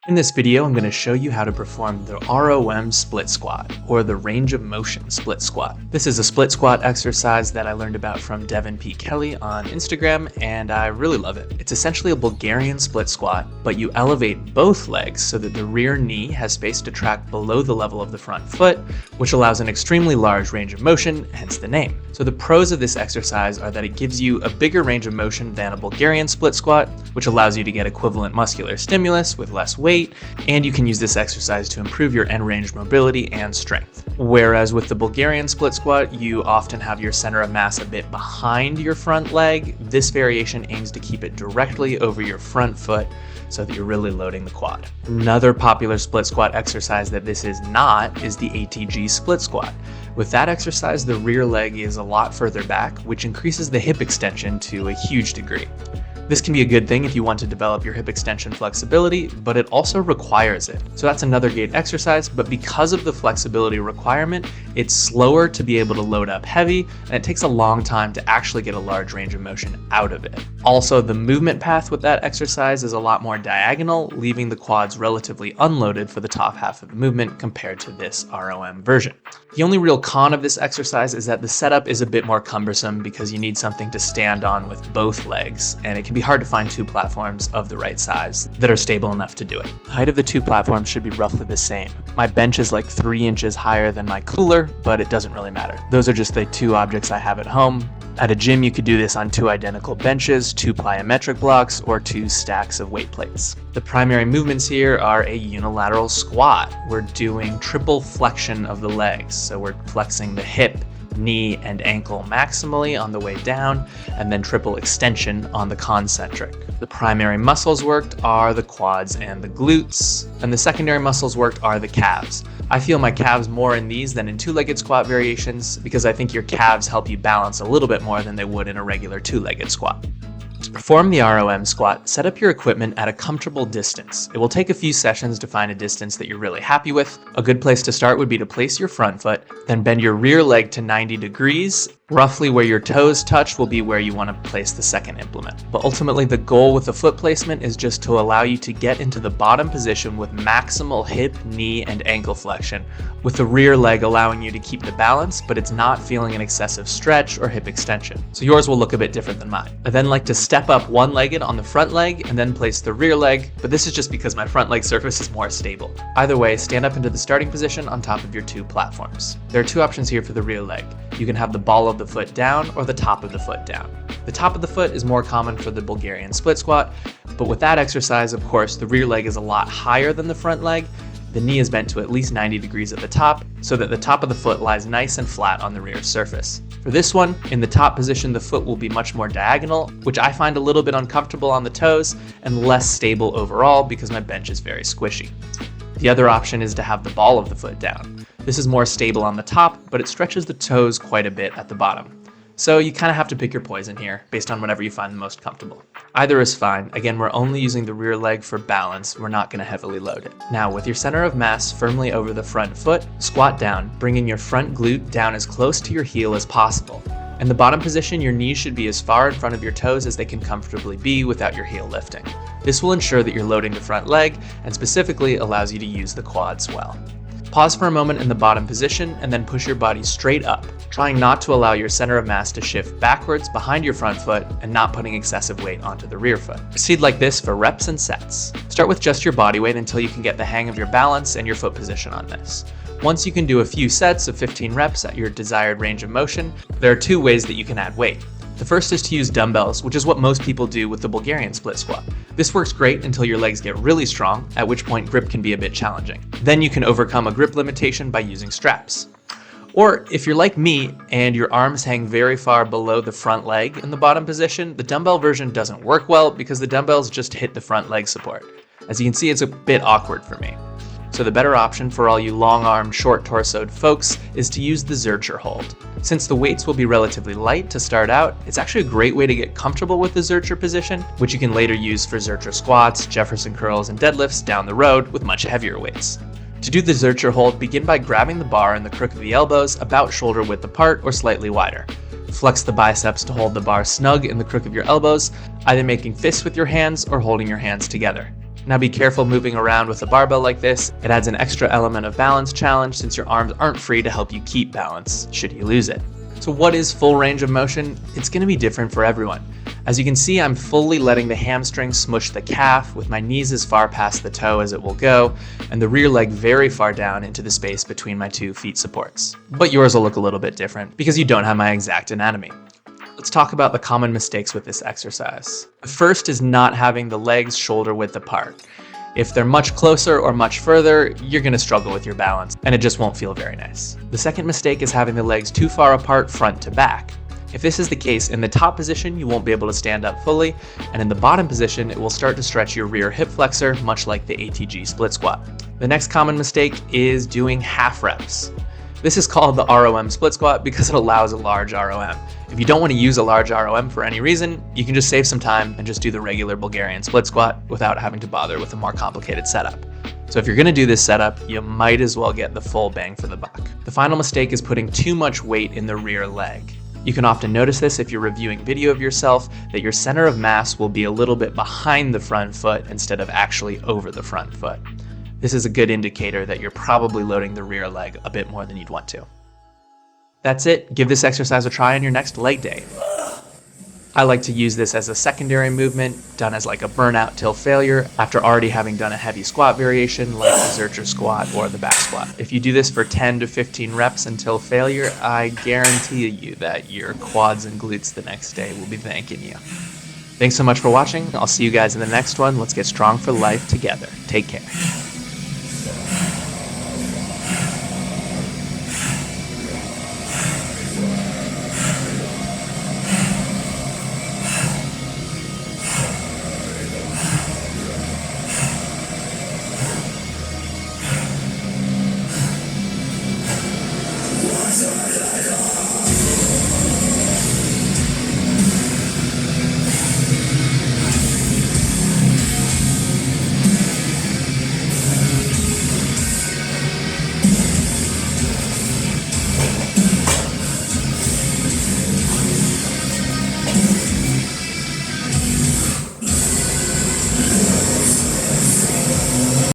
In this video, I'm going to show you how to perform the ROM split squat, or the range of motion split squat. This is a split squat exercise that I learned about from Devin P. Kelly on Instagram, and I really love it. It's essentially a Bulgarian split squat, but you elevate both legs so that the rear knee has space to track below the level of the front foot, which allows an extremely large range of motion, hence the name. So the pros of this exercise are that it gives you a bigger range of motion than a Bulgarian split squat, which allows you to get equivalent muscular stimulus with less weight, and you can use this exercise to improve your end range mobility and strength. Whereas with the Bulgarian split squat, you often have your center of mass a bit behind your front leg. This variation aims to keep it directly over your front foot so that you're really loading the quad. Another popular split squat exercise that this is not is the ATG split squat. With that exercise, the rear leg is a lot further back, which increases the hip extension to a huge degree. This can be a good thing if you want to develop your hip extension flexibility, but it also requires it. So that's another great exercise, but because of the flexibility requirement, it's slower to be able to load up heavy, and it takes a long time to actually get a large range of motion out of it. Also, the movement path with that exercise is a lot more diagonal, leaving the quads relatively unloaded for the top half of the movement compared to this ROM version. The only real con of this exercise is that the setup is a bit more cumbersome because you need something to stand on with both legs, and it can be hard to find two platforms of the right size that are stable enough to do it. The height of the two platforms should be roughly the same. My bench is like 3 inches higher than my cooler, but it doesn't really matter. Those are just the two objects I have at home. At a gym, you could do this on 2 identical benches, 2 plyometric blocks, or 2 stacks of weight plates. The primary movements here are a unilateral squat. We're doing triple flexion of the legs. So we're flexing the hip, knee, and ankle maximally on the way down, and then triple extension on the concentric. The primary muscles worked are the quads and the glutes, and the secondary muscles worked are the calves. I feel my calves more in these than in 2-legged squat variations because I think your calves help you balance a little bit more than they would in a regular 2-legged squat. To perform the ROM squat, set up your equipment at a comfortable distance. It will take a few sessions to find a distance that you're really happy with. A good place to start would be to place your front foot, then bend your rear leg to 90 degrees. Roughly where your toes touch will be where you want to place the second implement. But ultimately, the goal with the foot placement is just to allow you to get into the bottom position with maximal hip, knee, and ankle flexion, with the rear leg allowing you to keep the balance, but it's not feeling an excessive stretch or hip extension. So yours will look a bit different than mine. I then like to step up one-legged on the front leg and then place the rear leg, but this is just because my front leg surface is more stable. Either way, stand up into the starting position on top of your 2 platforms. There are 2 options here for the rear leg. You can have the ball of the foot down or the top of the foot down. The top of the foot is more common for the Bulgarian split squat, but with that exercise, of course, the rear leg is a lot higher than the front leg. The knee is bent to at least 90 degrees at the top, so that the top of the foot lies nice and flat on the rear surface. For this one, in the top position, the foot will be much more diagonal, which I find a little bit uncomfortable on the toes and less stable overall because my bench is very squishy. The other option is to have the ball of the foot down. This is more stable on the top, but it stretches the toes quite a bit at the bottom. So you kind of have to pick your poison here, based on whatever you find the most comfortable. Either is fine. Again, we're only using the rear leg for balance. We're not going to heavily load it. Now, with your center of mass firmly over the front foot, squat down, bringing your front glute down as close to your heel as possible. In the bottom position, your knees should be as far in front of your toes as they can comfortably be without your heel lifting. This will ensure that you're loading the front leg and specifically allows you to use the quads well. Pause for a moment in the bottom position and then push your body straight up, trying not to allow your center of mass to shift backwards behind your front foot and not putting excessive weight onto the rear foot. Proceed like this for reps and sets. Start with just your body weight until you can get the hang of your balance and your foot position on this. Once you can do a few sets of 15 reps at your desired range of motion, there are 2 ways that you can add weight. The first is to use dumbbells, which is what most people do with the Bulgarian split squat. This works great until your legs get really strong, at which point grip can be a bit challenging. Then you can overcome a grip limitation by using straps. Or if you're like me and your arms hang very far below the front leg in the bottom position, the dumbbell version doesn't work well because the dumbbells just hit the front leg support. As you can see, it's a bit awkward for me. So the better option for all you long-armed, short-torsoed folks is to use the Zercher hold. Since the weights will be relatively light to start out, it's actually a great way to get comfortable with the Zercher position, which you can later use for Zercher squats, Jefferson curls, and deadlifts down the road with much heavier weights. To do the Zercher hold, begin by grabbing the bar in the crook of the elbows about shoulder width apart or slightly wider. Flex the biceps to hold the bar snug in the crook of your elbows, either making fists with your hands or holding your hands together. Now be careful moving around with a barbell like this. It adds an extra element of balance challenge since your arms aren't free to help you keep balance should you lose it. So what is full range of motion? It's going to be different for everyone. As you can see, I'm fully letting the hamstring smush the calf with my knees as far past the toe as it will go, and the rear leg very far down into the space between my 2 feet supports. But yours will look a little bit different because you don't have my exact anatomy. Let's talk about the common mistakes with this exercise. The first is not having the legs shoulder width apart. If they're much closer or much further, you're going to struggle with your balance, and it just won't feel very nice. The second mistake is having the legs too far apart front to back. If this is the case, in the top position, you won't be able to stand up fully, and in the bottom position, it will start to stretch your rear hip flexor, much like the ATG split squat. The next common mistake is doing half reps. This is called the ROM split squat because it allows a large ROM. If you don't want to use a large ROM for any reason, you can just save some time and just do the regular Bulgarian split squat without having to bother with a more complicated setup. So if you're going to do this setup, you might as well get the full bang for the buck. The final mistake is putting too much weight in the rear leg. You can often notice this if you're reviewing video of yourself, that your center of mass will be a little bit behind the front foot instead of actually over the front foot. This is a good indicator that you're probably loading the rear leg a bit more than you'd want to. That's it. Give this exercise a try on your next leg day. I like to use this as a secondary movement, done as like a burnout till failure, after already having done a heavy squat variation like the Zercher squat or the back squat. If you do this for 10 to 15 reps until failure, I guarantee you that your quads and glutes the next day will be thanking you. Thanks so much for watching. I'll see you guys in the next one. Let's get strong for life together. Take care.